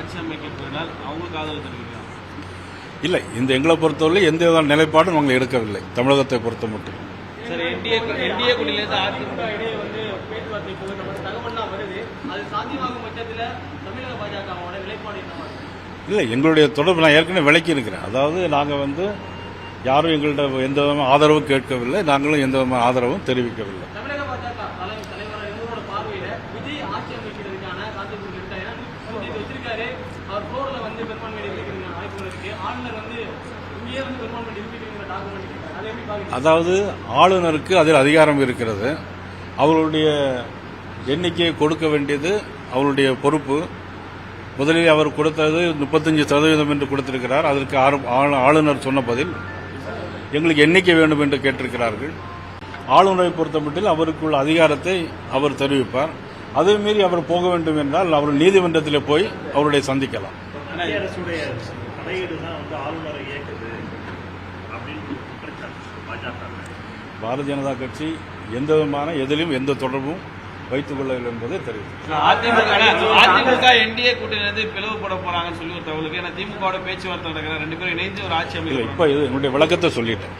ஆட்சி அமைக்க போயினால் அவங்களுக்கு ஆதரவு தெரிவிக்கலாம். இல்லை, இந்த எங்களை பொறுத்தவரை எந்த விதமான நிலைப்பாடும் நாங்கள் எடுக்கவில்லை. தமிழகத்தை பொறுத்த மட்டும் சார், என்டிஏ கூட்டணியிலிருந்து அதிமுக இடையே வந்து பேச்சுவார்த்தை போது நம்ம தகவல்லாம் வருது. அது சாத்தியமாகும் பட்சத்தில் தமிழக பாஜகவோட நிலைப்பாடு என்ன? இல்லை, எங்களுடைய தொடர்பு நான் ஏற்கனவே விளக்கி இருக்கிறேன். அதாவது நாங்கள் யாரும் எங்கள்கிட்ட எந்த விதமான ஆதரவும் கேட்கவில்லை, நாங்களும் எந்த விதமான ஆதரவும் தெரிவிக்கவில்லை. தமிழக பாஜக தலைவர் இவரோட பார்வையில விஜய் ஆட்சி அமைக்கிறதுக்கான சாத்தியக்கூறு இருக்கா? ஏன்னா வச்சிருக்காரு, அவர் போர்ல வந்து பெரும்பான்மை நிரூபிக்கிறதுக்கான வாய்ப்புகள் இருக்கு. ஆளுநர் இங்கேயே பெரும்பான்மை நிரூபிக்கிற டாக்குமெண்ட் இருக்கு. அதை எப்படி பாருங்க? அதாவது ஆளுநருக்கு அதில் அதிகாரம் இருக்கிறது. அவருடைய எண்ணிக்கையை கொடுக்க வேண்டியது அவருடைய பொறுப்பு. முதலில் அவர் கொடுத்தது 35% என்று கொடுத்திருக்கிறார். அதற்கு ஆளுநர் சொன்ன பதில் எங்களுக்கு எண்ணிக்கை வேண்டும் என்று கேட்டிருக்கிறார்கள். ஆளுநரை பொறுத்தமட்டில் அவருக்குள்ள அதிகாரத்தை அவர் தெரிவிப்பார். அதே மீறி அவர் போக வேண்டும் என்றால் அவர் நீதிமன்றத்தில் போய் அவருடைய சந்திக்கலாம். பாரதிய ஜனதா கட்சி எந்த விதமான எதிலும் எந்த தொடர்பும் வைத்துக் கொள்ளவில்லை என்பதை தெரிவித்தார். அதிமுக என்டிஏ கூட்டணியிலிருந்து பிளவுபட போறாங்கன்னு சொல்லி ஒரு தகவலுக்கு திமுக பேச்சுவார்த்தை நடக்கிற 2 பேரும் இணைந்து ஒரு ஆட்சி அமைப்பு. இப்ப இது என்னுடைய விளக்கத்தை சொல்லிட்டேன்.